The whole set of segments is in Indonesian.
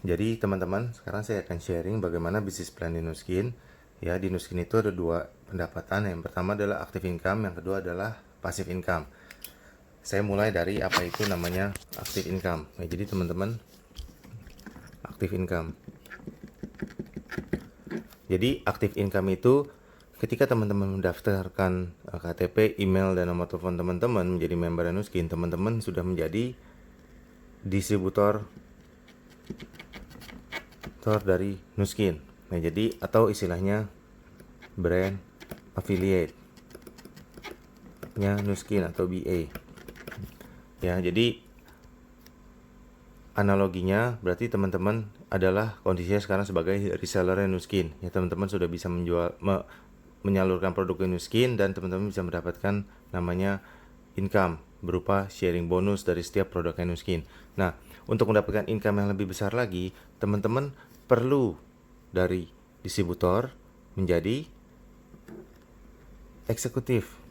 Jadi teman-teman, sekarang saya akan sharing bagaimana bisnis plan di Nuskin. Ya, di Nuskin itu ada dua pendapatan. Yang pertama adalah active income, yang kedua adalah passive income. Saya mulai dari apa itu namanya active income. Ya, jadi teman-teman, active income. Jadi active income itu ketika teman-teman mendaftarkan KTP, email, dan nomor telepon teman-teman menjadi member Nuskin, teman-teman sudah menjadi distributor dari Nuskin. Nah, jadi atau istilahnya brand affiliate nya Nuskin atau BA. Ya, jadi analoginya berarti teman-teman adalah kondisinya sekarang sebagai reseller Nuskin. Ya, teman-teman sudah bisa menyalurkan produk Nuskin dan teman-teman bisa mendapatkan namanya income berupa sharing bonus dari setiap produk Nuskin. Nah, untuk mendapatkan income yang lebih besar lagi, teman-teman perlu dari distributor menjadi eksekutif.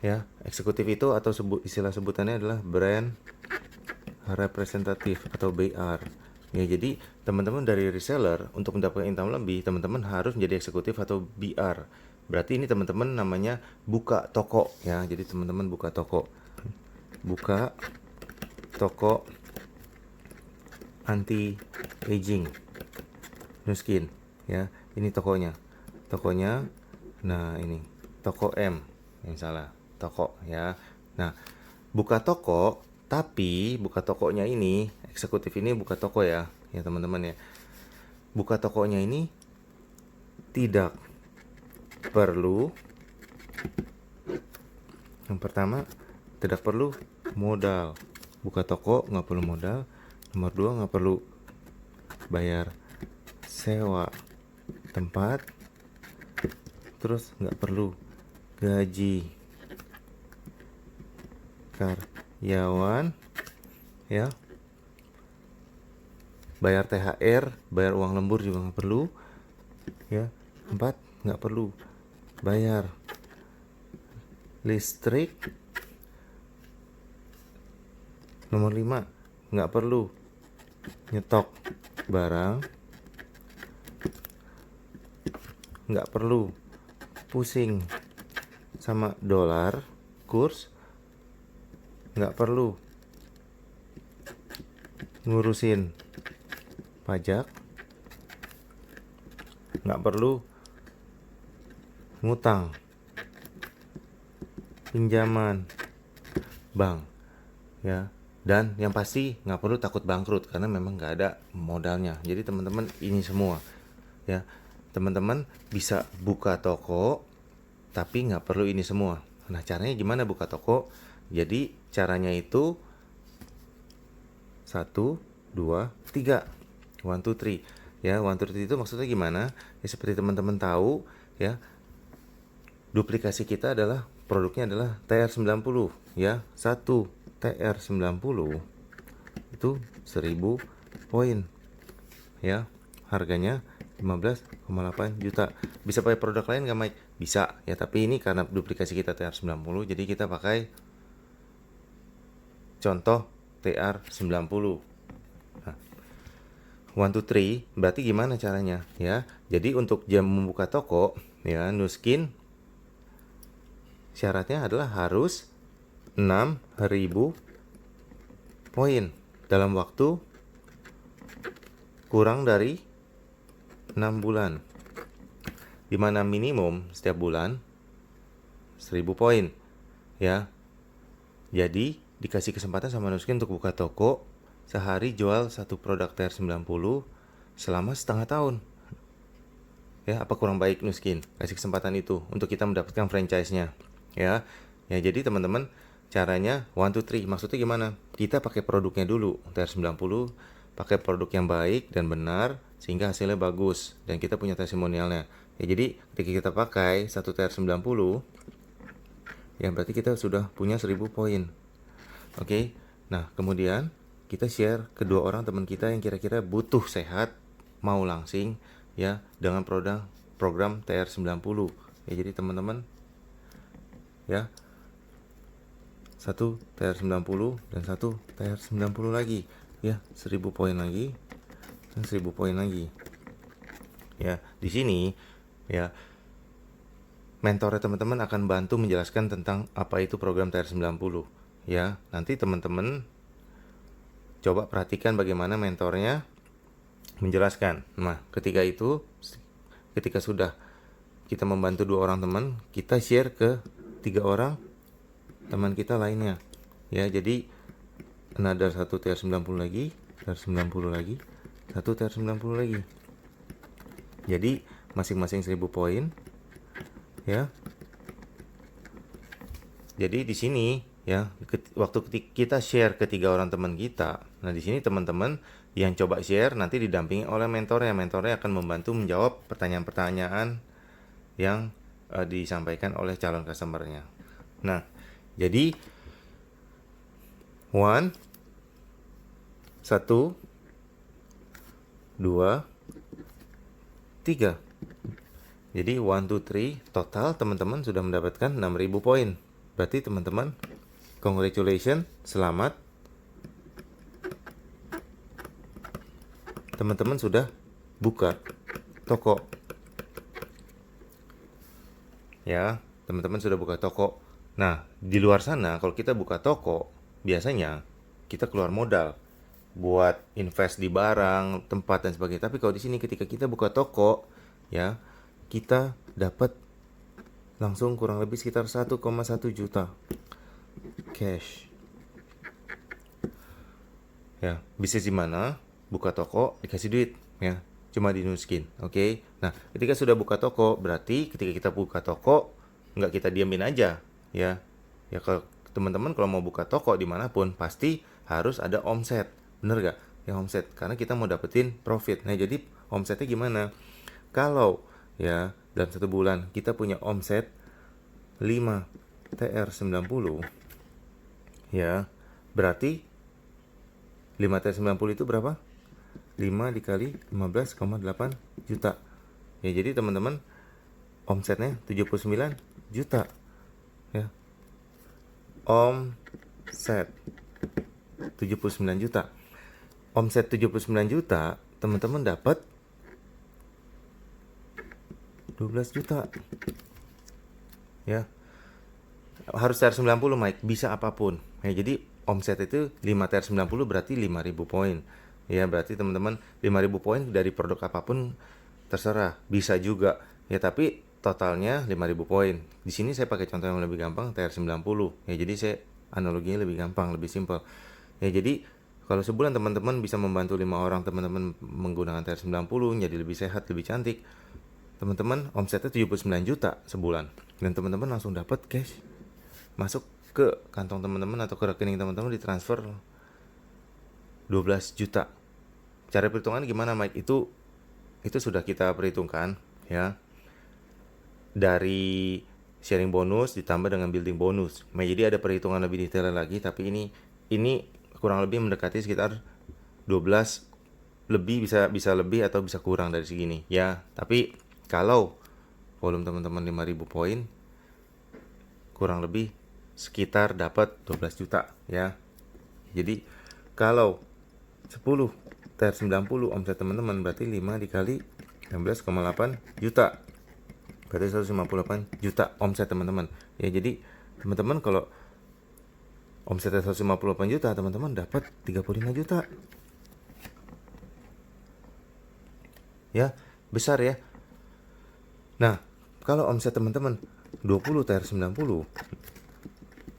Ya, eksekutif itu atau istilah sebutannya adalah brand representatif atau BR. Ya, jadi teman-teman dari reseller untuk mendapatkan income lebih, teman-teman harus menjadi eksekutif atau BR. Berarti ini teman-teman namanya buka toko ya. Jadi teman-teman buka toko. Buka toko anti aging Nuskin ya. Ini tokonya. Tokonya nah ini toko M yang salah. Toko ya. Nah, buka toko, tapi buka tokonya ini, eksekutif ini buka toko ya teman-teman ya. Buka tokonya ini tidak perlu, yang pertama tidak perlu modal. Buka toko nggak perlu modal. Nomor dua, nggak perlu bayar sewa tempat. Terus nggak perlu gaji karyawan ya, bayar THR, bayar uang lembur juga nggak perlu ya. 4, nggak perlu bayar listrik. Nomor 5, nggak perlu nyetok barang, nggak perlu pusing sama dolar kurs, nggak perlu ngurusin pajak, nggak perlu ngutang pinjaman bank ya. Dan yang pasti nggak perlu takut bangkrut karena memang nggak ada modalnya. Jadi teman-teman ini semua ya, teman-teman bisa buka toko tapi nggak perlu ini semua. Nah, caranya gimana buka toko? Jadi caranya itu 1, 2, 3. 1, 2, 3 ya. 1, 2, 3 itu maksudnya gimana ya? Seperti teman-teman tahu ya, duplikasi kita adalah produknya adalah TR90 ya. 1 TR90 itu 1000 poin ya. Harganya 15,8 juta. Bisa pakai produk lain nggak, Mike? Bisa ya, tapi ini karena duplikasi kita TR90 jadi kita pakai contoh TR90. Nah, 1, 2, 3 berarti gimana caranya ya? Jadi untuk jam membuka toko ya, Nuskin syaratnya adalah harus 6.000 poin dalam waktu kurang dari 6 bulan, dimana minimum setiap bulan 1000 poin ya. Jadi dikasih kesempatan sama Nuskin untuk buka toko sehari jual satu produk TR90 selama setengah tahun ya. Apa kurang baik Nuskin kasih kesempatan itu untuk kita mendapatkan franchise-nya ya. Ya, jadi teman-teman caranya 1, 2, 3 maksudnya gimana? Kita pakai produknya dulu TR90, pakai produk yang baik dan benar sehingga hasilnya bagus dan kita punya testimonialnya ya. Jadi ketika kita pakai satu TR90 ya, berarti kita sudah punya 1000 poin. Oke. Nah, kemudian kita share ke dua orang teman kita yang kira-kira butuh sehat, mau langsing ya dengan program TR90 ya. Jadi teman-teman ya, 1 TR90 dan 1 TR90 lagi. ya, 1000 poin lagi, dan 1000 poin lagi. Ya, di sini ya mentornya teman-teman akan bantu menjelaskan tentang apa itu program TR90. Ya, nanti teman-teman coba perhatikan bagaimana mentornya menjelaskan. Nah, ketika sudah kita membantu 2 orang teman, kita share ke 3 orang teman kita lainnya. Ya, jadi another 1 TR90 lagi, TR90 lagi, 1 TR90 lagi. Jadi masing-masing 1000 poin. Ya. Jadi di sini ya, waktu kita share ke 3 orang teman kita. Nah, di sini teman-teman yang coba share nanti didampingi oleh mentornya. Mentornya akan membantu menjawab pertanyaan-pertanyaan yang disampaikan oleh calon customer-nya. Nah, jadi 1 2 3. Jadi 1 2 3 total teman-teman sudah mendapatkan 6000 poin. Berarti teman-teman congratulations, selamat. Teman-teman sudah buka toko. Ya, teman-teman sudah buka toko. Nah, di luar sana kalau kita buka toko, biasanya kita keluar modal buat invest di barang, tempat dan sebagainya. Tapi kalau di sini ketika kita buka toko, ya, kita dapat langsung kurang lebih sekitar 1,1 juta cash. Ya, bisnis di mana? Buka toko dikasih duit, ya. Cuma di Nuskin, oke? Nah, ketika sudah buka toko, berarti ketika kita buka toko, nggak kita diamin aja, ya. Ya, kalau teman-teman kalau mau buka toko dimanapun, pasti harus ada omset, bener nggak? Ya, omset, karena kita mau dapetin profit. Nah, jadi omsetnya gimana? Kalau, ya, dalam 1 bulan kita punya omset 5 TR90, ya, berarti 5 TR90 itu berapa? 5 dikali 15,8 juta. Ya, jadi teman-teman omsetnya 79 juta. Ya. Omset 79 juta. Omset 79 juta, teman-teman dapat 12 juta. Ya. Harus TR90, Mike, bisa apapun. Ya, jadi omset itu 5 TR90 berarti 5000 poin. Ya, berarti teman-teman 5000 poin dari produk apapun terserah, bisa juga. Ya, tapi totalnya 5000 poin. Di sini saya pakai contoh yang lebih gampang, TR90. Ya, jadi saya analoginya lebih gampang, lebih simpel. Ya, jadi kalau sebulan teman-teman bisa membantu 5 orang teman-teman menggunakan TR90 jadi lebih sehat, lebih cantik. Teman-teman omsetnya 79 juta sebulan. Dan teman-teman langsung dapat cash masuk ke kantong teman-teman atau ke rekening teman-teman, ditransfer 12 juta. Cara perhitungan gimana, Mike? Itu sudah kita perhitungkan, ya. Dari sharing bonus ditambah dengan building bonus. Nah, jadi ada perhitungan lebih detail lagi, tapi ini kurang lebih mendekati sekitar 12 lebih, bisa lebih atau bisa kurang dari segini, ya. Tapi kalau volume teman-teman 5000 poin, kurang lebih sekitar dapat 12 juta, ya. Jadi kalau 10 TR90 omset teman-teman berarti 5 dikali 16,8 juta. Berarti 158 juta omset teman-teman. Ya, jadi teman-teman kalau omsetnya 158 juta, teman-teman dapat 35 juta. Ya, besar ya. Nah, kalau omset teman-teman 20 TR90,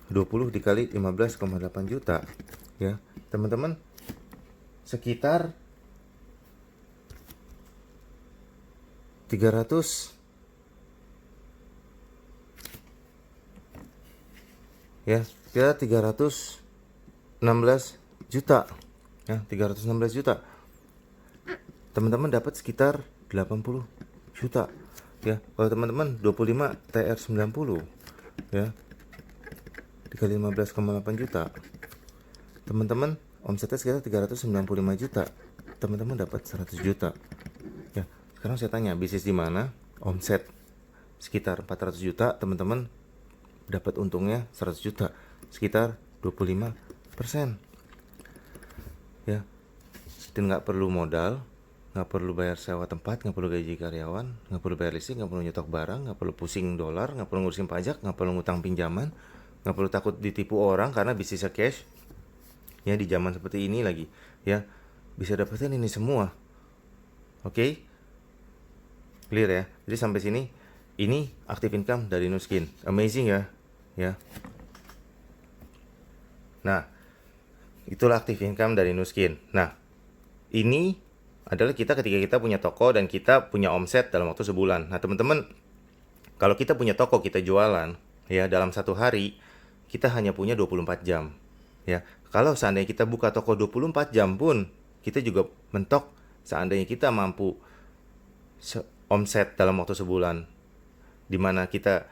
20 dikali 15,8 juta, ya, teman-teman sekitar 300, ya, kira 316 juta, ya, 316 juta. Teman-teman dapat sekitar 80 juta, ya. Kalau teman-teman 25 TR90, ya, dikali 15,8 juta, teman-teman omsetnya sekitar 395 juta. Teman-teman dapat 100 juta. Ya, sekarang saya tanya, bisnis di mana omset sekitar 400 juta, teman-teman dapat untungnya 100 juta, sekitar 25%. Ya, dan nggak perlu modal, nggak perlu bayar sewa tempat, nggak perlu gaji karyawan, nggak perlu bayar listrik, nggak perlu nyetok barang, nggak perlu pusing dolar, nggak perlu ngurusin pajak, nggak perlu ngutang pinjaman, nggak perlu takut ditipu orang karena bisnisnya cash. Ya, di zaman seperti ini lagi, ya bisa dapetin ini semua. Oke, clear ya. Jadi sampai sini, ini active income dari Nuskin. Amazing ya, ya. Nah, itulah active income dari Nuskin. Nah, ini adalah kita ketika kita punya toko dan kita punya omset dalam waktu sebulan. Nah, teman-teman, kalau kita punya toko, kita jualan, ya, dalam satu hari, kita hanya punya 24 jam. Ya, kalau seandainya kita buka toko 24 jam pun, kita juga mentok seandainya kita mampu omset dalam waktu sebulan, dimana kita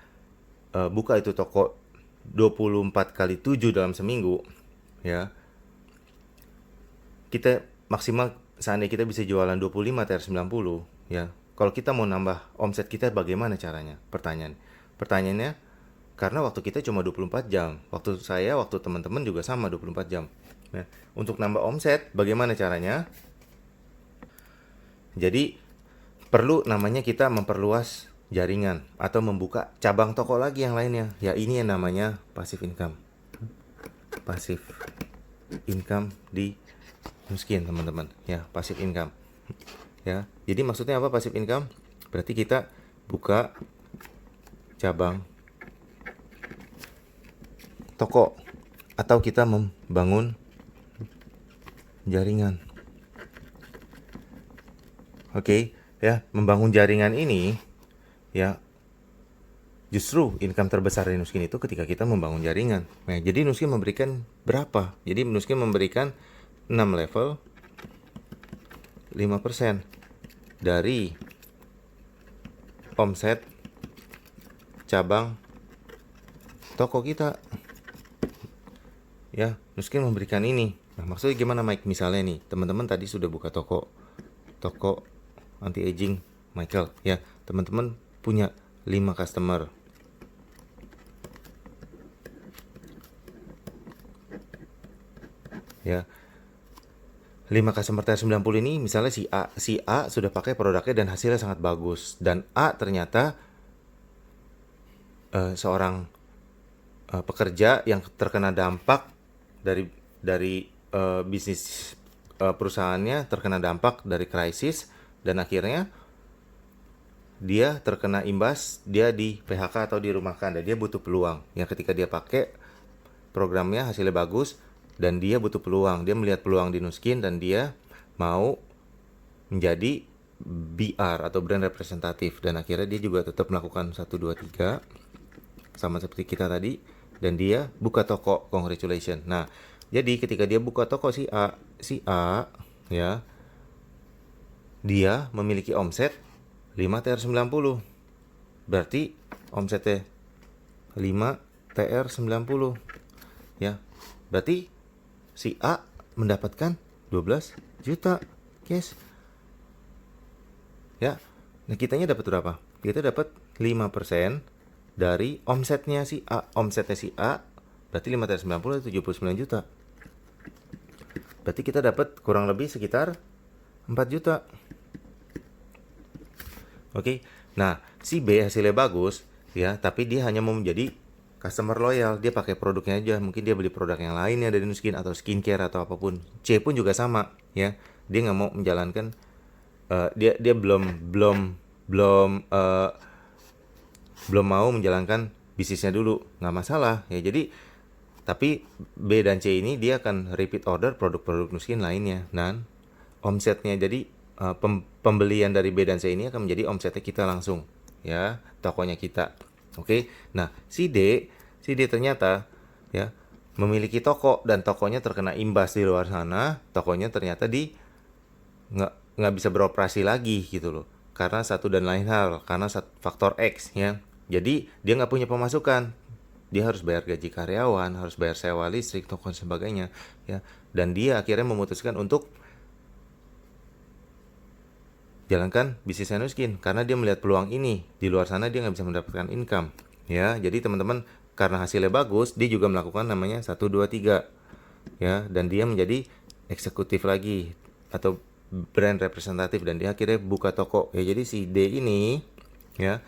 buka itu toko 24 kali 7 dalam seminggu, ya, kita maksimal seandainya kita bisa jualan 25 TR90, ya. Kalau kita mau nambah omset kita bagaimana caranya? Pertanyaannya, karena waktu kita cuma 24 jam. Waktu saya, waktu teman-teman juga sama 24 jam. Nah, untuk nambah omset bagaimana caranya? Jadi perlu namanya kita memperluas jaringan atau membuka cabang toko lagi yang lainnya. Ya, ini yang namanya passive income. Passive income di Nuskin, teman-teman, ya, passive income. Ya, jadi maksudnya apa passive income? Berarti kita buka cabang toko atau kita membangun jaringan. Oke, ya, membangun jaringan ini, ya, justru income terbesar dari Nuskin itu ketika kita membangun jaringan. Nah, jadi Nuskin memberikan berapa? Jadi Nuskin memberikan 6 level 5% dari omset cabang toko kita. Ya, Nuskin memberikan ini. Nah, maksudnya gimana, Mike? Misalnya nih, teman-teman tadi sudah buka toko anti-aging Michael, ya. Teman-teman punya 5 customer. Ya. 5 customer TR90 ini misalnya si A sudah pakai produknya dan hasilnya sangat bagus, dan A ternyata seorang pekerja yang terkena dampak dari bisnis perusahaannya terkena dampak dari krisis, dan akhirnya dia terkena imbas, dia di PHK atau dirumahkan, dan dia butuh peluang. Yang ketika dia pakai programnya hasilnya bagus, dan dia butuh peluang, dia melihat peluang di Nuskin dan dia mau menjadi BR atau brand representatif, dan akhirnya dia juga tetap melakukan 1, 2, 3 sama seperti kita tadi, dan dia buka toko. Congratulations. Nah, jadi ketika dia buka toko si A, ya, dia memiliki omset 5 TR90. Berarti omsetnya 5 TR90, ya. Berarti si A mendapatkan 12 juta cash. Ya. Nah, kitanya dapat berapa? Kita dapat 5% dari omsetnya si A. Omsetnya si A berarti 5 TR90 79 juta. Berarti kita dapat kurang lebih sekitar 4 juta. Oke. Nah, si B hasilnya bagus, ya, tapi dia hanya mau menjadi customer loyal. Dia pakai produknya aja. Mungkin dia beli produk yang lainnya dari Nuskin atau skincare atau apapun. C pun juga sama, ya. Dia nggak mau menjalankan dia belum mau menjalankan bisnisnya dulu. Nggak masalah, ya. Jadi tapi B dan C ini dia akan repeat order produk-produk Nuskin lainnya. Dan omsetnya, jadi pembelian dari B dan C ini akan menjadi omsetnya kita langsung, ya, tokonya kita. Oke. Nah, si D ternyata, ya, memiliki toko dan tokonya terkena imbas di luar sana. Tokonya ternyata nggak bisa beroperasi lagi gitu loh, karena satu dan lain hal, karena faktor X, ya. Jadi dia nggak punya pemasukan. Dia harus bayar gaji karyawan, harus bayar sewa listrik, toko dan sebagainya, ya. Dan dia akhirnya memutuskan untuk jalankan bisnis Nuskin karena dia melihat peluang ini. Di luar sana dia nggak bisa mendapatkan income, ya. Jadi teman-teman, karena hasilnya bagus, dia juga melakukan namanya 1, 2, 3, ya. Dan dia menjadi eksekutif lagi, atau brand representatif, dan dia akhirnya buka toko. Ya, jadi si D ini ya,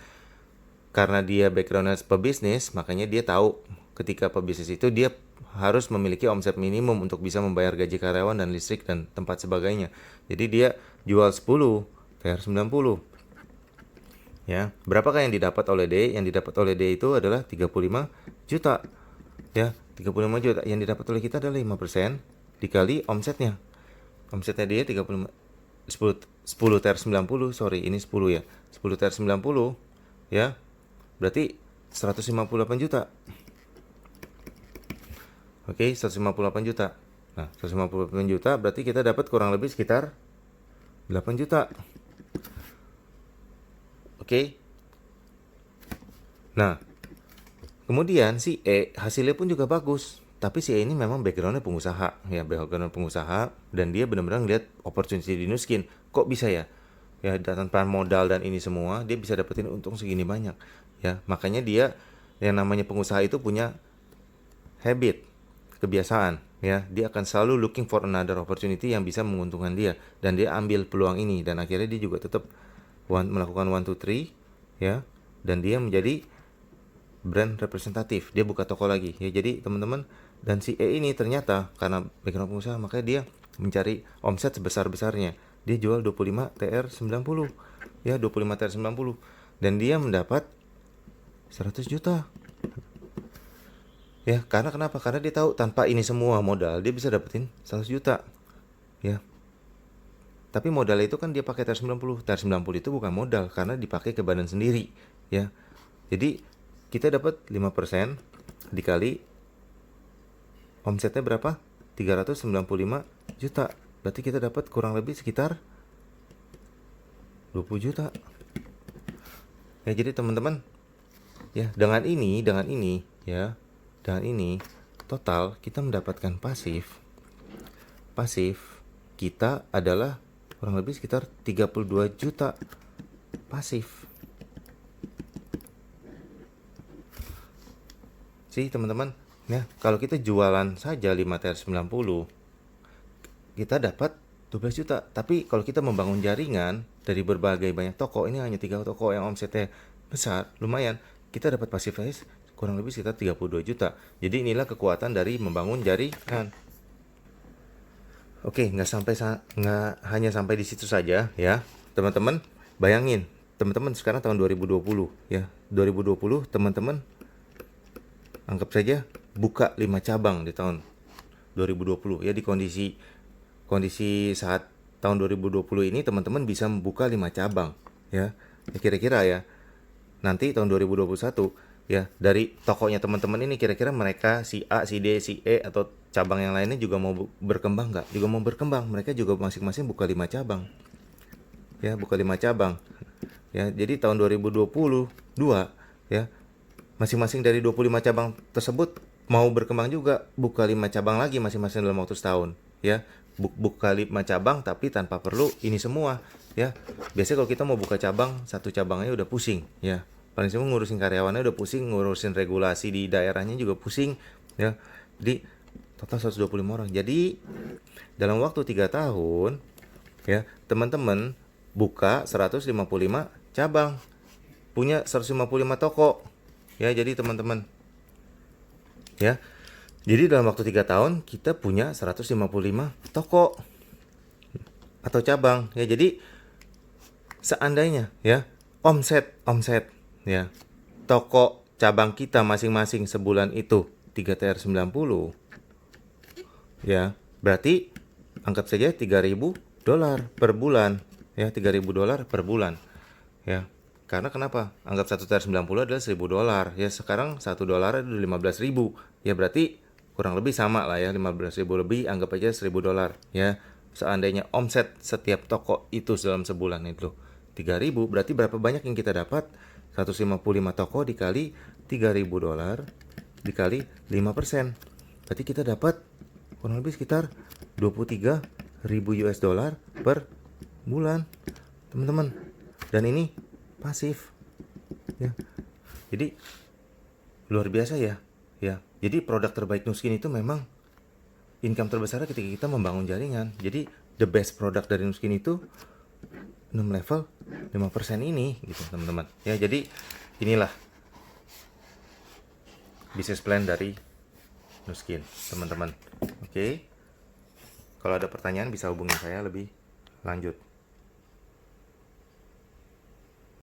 karena dia backgroundnya pebisnis, makanya dia tahu ketika pebisnis itu dia harus memiliki omset minimum untuk bisa membayar gaji karyawan dan listrik dan tempat sebagainya. Jadi dia jual 10 TR 90. Ya, berapakah yang didapat oleh D? Yang didapat oleh D itu adalah 35 juta. Ya, 35 juta. Yang didapat oleh kita adalah 5% dikali omsetnya. Omsetnya dia 35 10 TR 90, sorry, ini 10 ya. 10 TR 90 ya. Berarti 158 juta. Oke, 158 juta. Nah, 158 juta berarti kita dapat kurang lebih sekitar 8 juta. Oke. Nah, kemudian si E hasilnya pun juga bagus. Tapi si E ini memang backgroundnya pengusaha, ya, background pengusaha, dan dia benar-benar ngeliat opportunity di Nuskin. Kok bisa ya? Ya, tanpa modal dan ini semua, dia bisa dapetin untung segini banyak. Ya, makanya dia yang namanya pengusaha itu punya habit, kebiasaan, ya. Dia akan selalu looking for another opportunity yang bisa menguntungkan dia, dan dia ambil peluang ini, dan akhirnya dia juga tetap melakukan 1, 2, 3, ya, dan dia menjadi brand representatif. Dia buka toko lagi, ya. Jadi teman-teman, dan si E ini ternyata karena background pengusaha, makanya dia mencari omset sebesar-besarnya. Dia jual 25 TR 90, ya, 25 TR 90, dan dia mendapat 100 juta. Ya, karena kenapa? Karena dia tahu tanpa ini semua modal dia bisa dapetin 100 juta. Ya. Tapi modal itu kan dia pakai TR 90. TR 90 itu bukan modal karena dipakai ke badan sendiri, ya. Jadi kita dapat 5% dikali omsetnya berapa? 395 juta. Berarti kita dapat kurang lebih sekitar 20 juta. Ya, jadi teman-teman, ya, dengan ini ya, dengan ini total kita mendapatkan pasif kita adalah kurang lebih sekitar 32 juta pasif. Sih teman-teman, ya, kalau kita jualan saja 5 TR 90 kita dapat 12 juta. Tapi kalau kita membangun jaringan dari berbagai banyak toko, ini hanya 3 toko yang omsetnya besar, lumayan, kita dapat pasif kurang lebih sekitar 32 juta. Jadi inilah kekuatan dari membangun jaringan. Oke, nggak hanya sampai di situ saja, ya, teman-teman. Bayangin, teman-teman, sekarang tahun 2020, ya, 2020 teman-teman anggap saja buka 5 cabang di tahun 2020, ya. Di kondisi saat tahun 2020 ini teman-teman bisa membuka 5 cabang, ya. Kira-kira ya, nanti tahun 2021, ya, dari tokonya teman-teman ini kira-kira mereka si A, si D, si E atau cabang yang lainnya juga mau berkembang nggak? Juga mau berkembang. Mereka juga masing-masing buka 5 cabang. Ya, buka 5 cabang. Ya, jadi tahun 2022, ya, masing-masing dari 25 cabang tersebut mau berkembang juga, buka 5 cabang lagi masing-masing dalam waktu setahun, ya. Buka 5 cabang tapi tanpa perlu ini semua, ya. Biasanya kalau kita mau buka cabang, satu cabangnya udah pusing, ya. Paling semua ngurusin karyawannya udah pusing, ngurusin regulasi di daerahnya juga pusing, ya. Jadi total 125 orang. Jadi dalam waktu 3 tahun, ya, teman-teman buka 155 cabang, punya 155 toko, ya. Jadi teman-teman, ya, jadi dalam waktu 3 tahun kita punya 155 toko atau cabang, ya. Jadi seandainya, ya, omset, ya, toko cabang kita masing-masing sebulan itu 3 TR 90, ya, berarti anggap saja $3.000 per bulan, ya, $3.000 per bulan, ya. Karena kenapa? Anggap 1 TR 90 adalah $1.000, ya. Sekarang $1 adalah 15.000, ya, berarti kurang lebih sama lah, ya, 15.000 lebih, anggap aja $1.000, ya. Seandainya omset setiap toko itu dalam sebulan itu 3.000, berarti berapa banyak yang kita dapat? 155 toko dikali $3.000 dikali 5%. Berarti kita dapat kurang lebih sekitar 23.000 US dollar per bulan, teman-teman. Dan ini pasif, ya. Jadi luar biasa, ya, ya. Jadi produk terbaik Nuskin itu memang income terbesarnya ketika kita membangun jaringan. Jadi the best product dari Nuskin itu 6 level 5% ini gitu teman-teman ya. Jadi inilah bisnis plan dari Nuskin teman-teman. Oke, kalau ada pertanyaan bisa hubungi saya lebih lanjut.